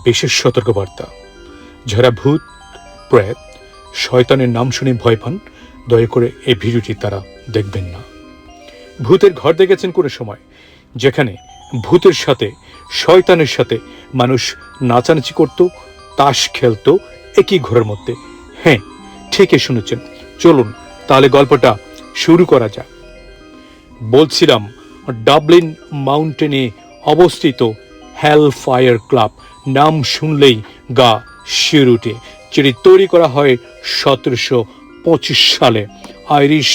বিশেষ সতর্কবার্তা। যারা ভূত, প্রেত, শয়তানের নাম শুনে ভয় পান, দয়া করে এই ভিডিওটি তারা দেখবেন না। ভূতের ঘর দেখেছেন কোনো সময়, যেখানে ভূতের সাথে শয়তানের সাথে মানুষ নাচানাচি করত, তাস খেলতো একই ঘরের মধ্যে? হ্যাঁ, ঠিকই শুনেছেন। চলুন তাহলে গল্পটা শুরু করা যাক। বলছিলাম, ডাবলিন মাউন্টেনে অবস্থিত হেল ফায়ার ক্লাব নাম শুনলেই গা শিউরে ওঠে, যেটি তৈরি করা হয় 1725 সালে। আইরিশ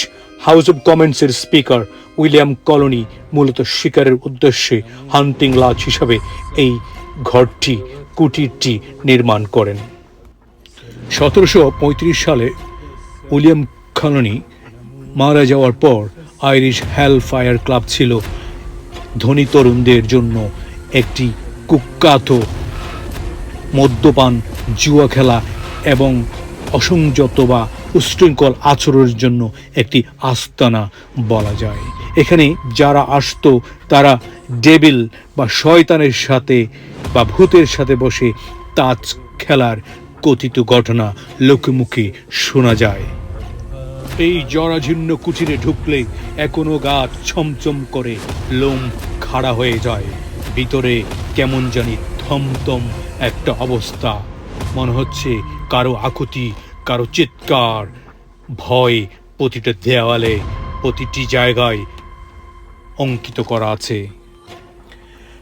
হাউস অব কমন্সের স্পিকার উইলিয়াম কলোনি মূলত শিকারের উদ্দেশ্যে হান্টিং লজ হিসাবে এই কুটিরটি নির্মাণ করেন। 1735 সালে উইলিয়াম কলোনি মারা যাওয়ার পর আইরিশ হেল ফায়ার ক্লাব ছিল ধনী তরুণদের জন্য একটি কুখ্যাত মদ্যপান, জুয়া খেলা এবং অসংযত বা উশৃঙ্খল আচরণের জন্য একটি আস্তানা বলা যায়। এখানে যারা আসতো তারা ডেভিল বা শয়তানের সাথে বা ভূতের সাথে বসে তাস খেলার কথিত ঘটনা লোকমুখে শোনা যায়। এই জরাজীর্ণ কুটিরে ঢুকলে এখনো গা ছমছম করে, লোম খাড়া হয়ে যায়। ভিতরে কেমন জানি থমথম একটা অবস্থা। মনে হচ্ছে কারো আকুতি, কারো চিৎকার, ভয় প্রতিটা দেওয়ালে, প্রতিটি জায়গায় অঙ্কিত করা আছে।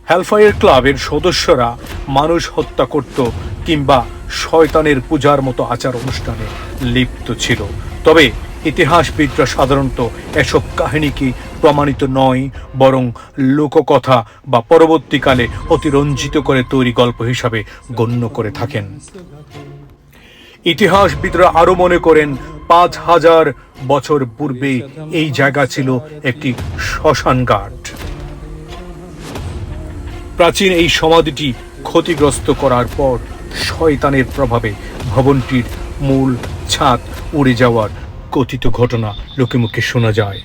হেলফায়ার ক্লাবের সদস্যরা মানুষ হত্যা করত কিংবা শয়তানের পূজার মতো আচার অনুষ্ঠানে লিপ্ত ছিল। তবে ইতিহাসবিদরা সাধারণত এসব কাহিনীকে প্রমাণিত নয়, বরং লোককথা বা পরবর্তীকালে অতিরঞ্জিত করে তৈরি গল্প হিসাবে গণ্য করে থাকেন। ইতিহাসবিদরা আরো মনে করেন 5000 বছর পূর্বে এই জায়গা ছিল একটি শ্মশান ঘাট। প্রাচীন এই সমাধিটি ক্ষতিগ্রস্ত করার পর শয়তানের প্রভাবে ভবনটির মূল ছাদ উড়ে যাওয়ার কথিত ঘটনা লোকমুখে শোনা যায়।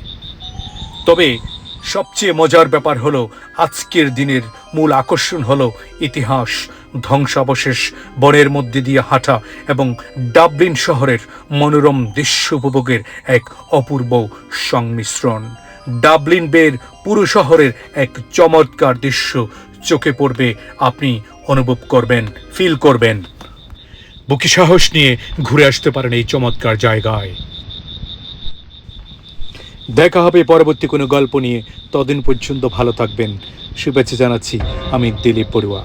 তবে সবচেয়ে মজার ব্যাপার হলো, আজকের দিনের মূল আকর্ষণ হলো ইতিহাস, ধ্বংসাবশেষ, বনের মধ্যে দিয়ে হাঁটা এবং ডাবলিন শহরের মনোরম দৃশ্য উপভোগের এক অপূর্ব সংমিশ্রণ। ডাবলিন বের পুরো শহরের এক চমৎকার দৃশ্য চোখে পড়বে, আপনি অনুভব করবেন, ফিল করবেন। বুকে সাহস নিয়ে ঘুরে আসতে পারেন এই চমৎকার জায়গায়। দেখা হবে পরবর্তী কোনো গল্প নিয়ে। ততদিন পর্যন্ত ভালো থাকবেন। শুভেচ্ছা জানাচ্ছি আমি দিলীপ বড়ুয়া।